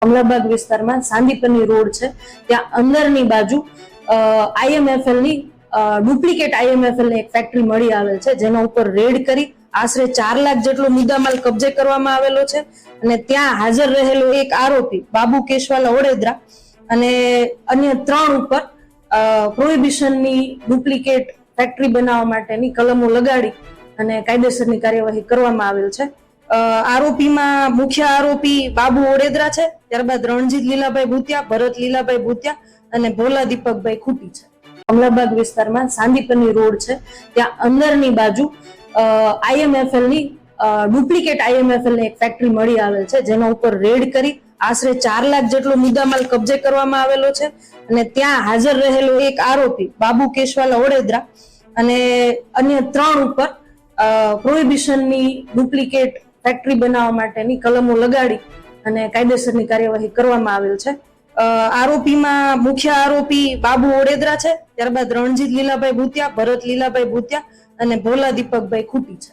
કમલાબાગ વિસ્તારમાં સાંદીપની રોડ છે ત્યાં અંદરની બાજુ IMFL ની ડુપ્લિકેટ IMFL ની એક ફેક્ટરી મળી આવેલ છે, જેના ઉપર રેડ કરી આશરે 4 લાખ જેટલો મુદ્દામાલ કબજે કરવામાં આવેલો છે અને ત્યાં હાજર રહેલો એક આરોપી બાબુ કેશવાલા ઓડેદરા અને અન્ય 3 ઉપર પ્રોહિબિશનની ડુપ્લિકેટ ફેક્ટરી બનાવવા માટેની કલમો લગાડી અને કાયદેસરની કાર્યવાહી કરવામાં આવેલ છે। આરોપીમાં મુખ્ય આરોપી બાબુ ઓડેદરા છે, ત્યારબાદ રણજીત લીલાભાઈ ભૂતિયા, ભરત લીલાભાઈ ભૂતિયા અને ભોલા દીપકભાઈ ખૂટી છે। કમલાબાગ વિસ્તારમાં સાંદીપની રોડ છે ત્યાં અંદરની બાજુ IMFL ની ડુપ્લિકેટ IMFL ની એક ફેક્ટરી મળી આવેલ છે, જેના ઉપર રેડ કરી આશરે 4 લાખ જેટલો મુદ્દામાલ કબજે કરવામાં આવેલો છે અને ત્યાં હાજર રહેલો એક આરોપી બાબુ કેશવાલા ઓડેદરા અને અન્ય 3 ઉપર પ્રોહિબિશનની ડુપ્લિકેટ ફેક્ટરી બનાવવા માટેની કલમો લગાડી અને કાયદેસરની કાર્યવાહી કરવામાં આવેલ છે। આરોપીમાં મુખ્ય આરોપી બાબુ ઓડેદરા છે, ત્યારબાદ રણજીત લીલાભાઈ ભૂતિયા, ભરત લીલાભાઈ ભૂતિયા અને ભોલા દીપકભાઈ ખૂટી છે।